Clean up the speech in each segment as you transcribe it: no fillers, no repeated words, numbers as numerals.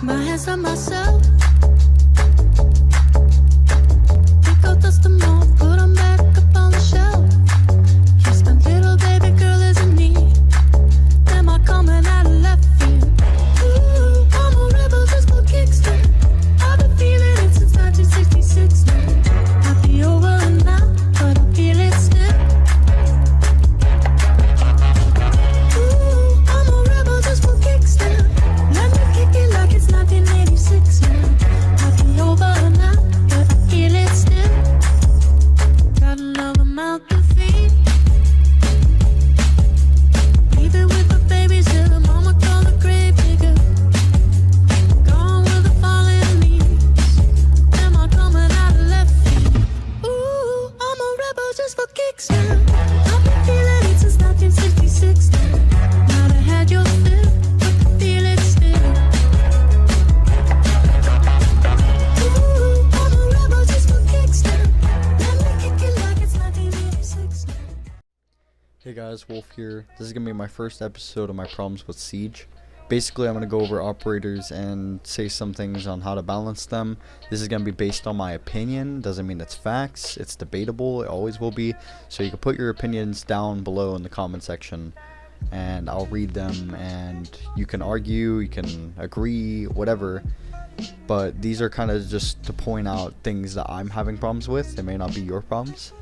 My hands on myself. Pick out dust them off, put them back up on the shelf. Yes, my little baby girl is in need. Am I coming out of left field? Ooh, I'm a rebel just for kicks now. I've been feeling it since 1966 now. Might be over now, but I feel it still. Ooh, I'm a rebel just for kicks now. Let me kick it like it's 1986 now. Might be over now, but I feel it still. Got another mouth to feed. Leaving with the babies till the mama call the grave digger. Gone with the falling leaves. Am I coming out of left field? Ooh, I'm a rebel just for kicks now. I've been feeling it since 1966 now. Might have had your fill, but I feel it still. Ooh, I'm a rebel just for kicks now. Let me kick it like it's 1986 now. Hey guys, Wolf here. This is going to be my first episode of my problems with Siege. Basically, I'm going to go over operators and say some things on how to balance them. This is going to be based on my opinion. Doesn't mean it's facts. It's debatable. It always will be. So you can put your opinions down below in the comment section and I'll read them and you can argue, you can agree, whatever. But these are kind of just to point out things that I'm having problems with. They may not be your problems.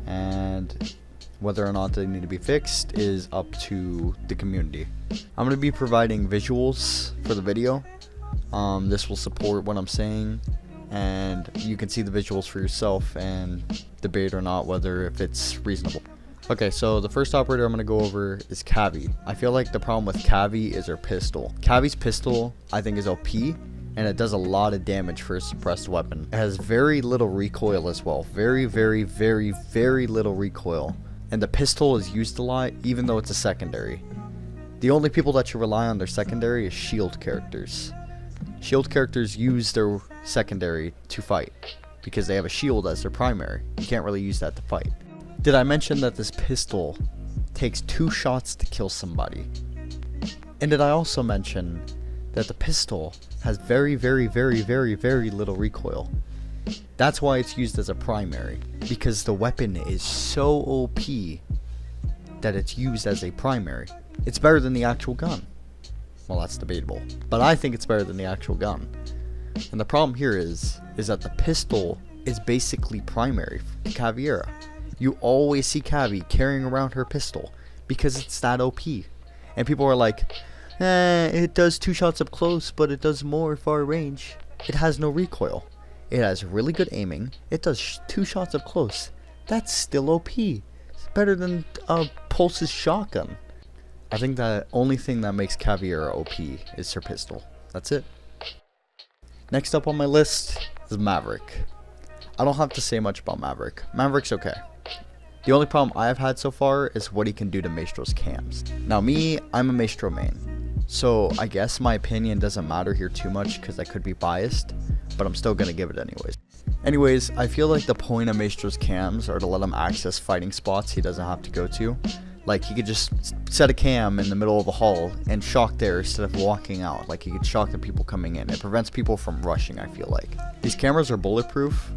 And whether or not they need to be fixed is up to the community. I'm going to be providing visuals for the video. This will support what I'm saying and you can see the visuals for yourself and debate or not whether if it's reasonable. Okay, so the first operator I'm going to go over is Cavi. I feel like the problem with Cavi is her pistol. Cavi's pistol I think is OP and it does a lot of damage for a suppressed weapon. It has very little recoil as well. Very little recoil. And the pistol is used a lot, even though it's a secondary. The only people that should rely on their secondary is shield characters. Shield characters use their secondary to fight, because they have a shield as their primary. You can't really use that to fight. Did I mention that this pistol takes 2 shots to kill somebody? And did I also mention that the pistol has very little recoil? That's why it's used as a primary, because the weapon is so OP that it's used as a primary. It's better than the actual gun. Well, that's debatable, but I think it's better than the actual gun. And the problem here is that the pistol is basically primary to Caviera. You always see Cavi carrying around her pistol because it's that OP. And people are like, it does 2 shots up close, but it does more far range. It has no recoil. It has really good aiming. It does 2 shots up close. That's still OP. It's better than Pulse's shotgun. I think the only thing that makes Caviera OP is her pistol. That's it. Next up on my list is Maverick. I don't have to say much about Maverick. Maverick's okay. The only problem I've had so far is what he can do to Maestro's cams. Now me, I'm a Maestro main. So I guess my opinion doesn't matter here too much because I could be biased, but I'm still gonna give it anyways. Anyways, I feel like the point of Maestro's cams are to let him access fighting spots he doesn't have to go to. Like he could just set a cam in the middle of a hall and shock there instead of walking out. Like he could shock the people coming in. It prevents people from rushing, I feel like. These cameras are bulletproof,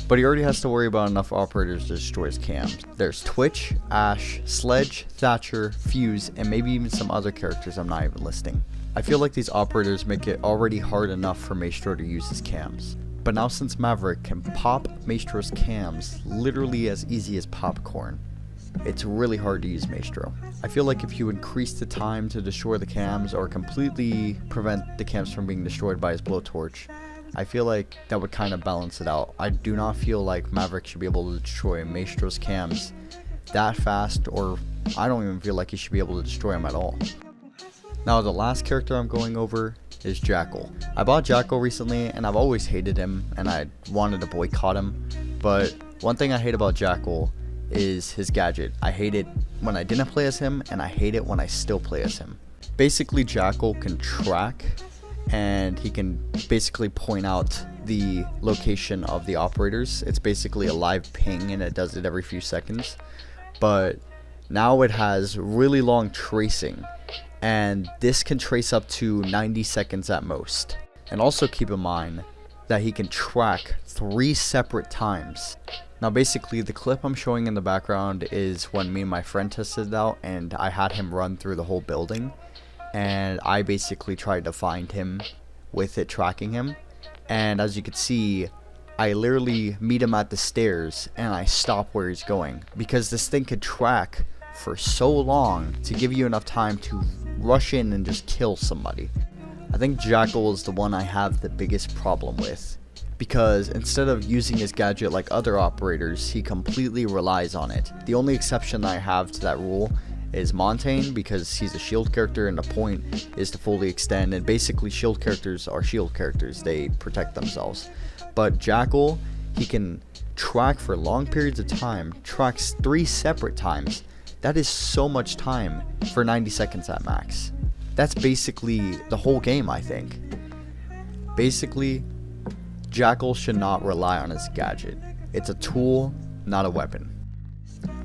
but he already has to worry about enough operators to destroy his cams. There's Twitch, Ash, Sledge, Thatcher, Fuse, and maybe even some other characters I'm not even listing. I feel like these operators make it already hard enough for Maestro to use his cams. But now since Maverick can pop Maestro's cams literally as easy as popcorn, it's really hard to use Maestro. I feel like if you increase the time to destroy the cams or completely prevent the cams from being destroyed by his blowtorch, I feel like that would kind of balance it out. I do not feel like Maverick should be able to destroy Maestro's cams that fast, or I don't even feel like he should be able to destroy them at all. Now the last character I'm going over is Jackal. I bought Jackal recently and I've always hated him and I wanted to boycott him, but one thing I hate about Jackal is his gadget. I hate it when I didn't play as him and I hate it when I still play as him. Basically Jackal can track and he can basically point out the location of the operators. It's basically a live ping and it does it every few seconds, but now it has really long tracing, and this can trace up to 90 seconds at most. And also keep in mind that he can track 3 separate times. Now basically the clip I'm showing in the background is when me and my friend tested it out, and I had him run through the whole building, and I basically tried to find him with it tracking him. And as you can see, I literally meet him at the stairs and I stop where he's going, because this thing could track for so long to give you enough time to rush in and just kill somebody. I think Jackal is the one I have the biggest problem with, because instead of using his gadget like other operators, he completely relies on it. The only exception I have to that rule is Montaigne, because he's a shield character and the point is to fully extend, and basically shield characters are shield characters, they protect themselves. But Jackal, he can track for long periods of time, tracks 3 separate times. That is so much time for 90 seconds at max. That's basically the whole game, I think. Basically, Jackal should not rely on his gadget. It's a tool, not a weapon.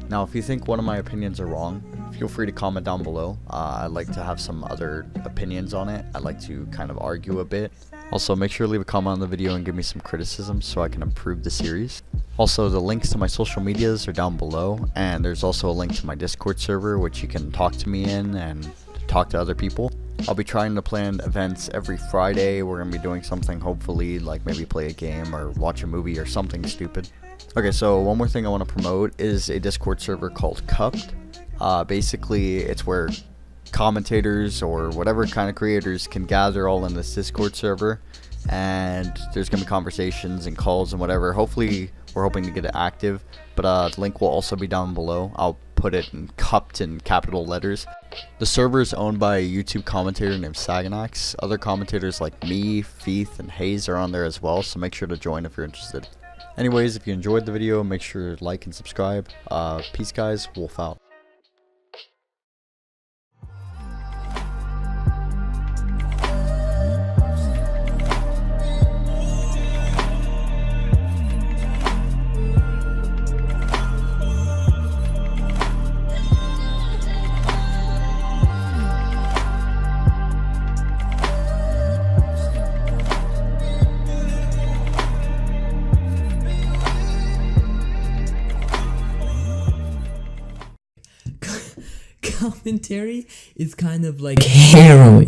Now, if you think one of my opinions are wrong, feel free to comment down below. I'd like to have some other opinions on it. I'd like to kind of argue a bit. Also, make sure to leave a comment on the video and give me some criticism so I can improve the series. Also, the links to my social medias are down below, and there's also a link to my Discord server which you can talk to me in and talk to other people. I'll be trying to plan events every Friday. We're going to be doing something, hopefully, like maybe play a game or watch a movie or something stupid. Okay, so one more thing I want to promote is a Discord server called Cupped. Basically, it's where commentators or whatever kind of creators can gather all in this Discord server, and there's going to be conversations and calls and whatever. Hopefully, we're hoping to get it active, but the link will also be down below. I'll put it in cupped in capital letters. The server is owned by a YouTube commentator named Saganax. Other commentators like me, Feeth, and Hayes are on there as well, so make sure to join if you're interested. Anyways, if you enjoyed the video, make sure to like and subscribe. Peace guys, Wolf out. Commentary is kind of like heroin.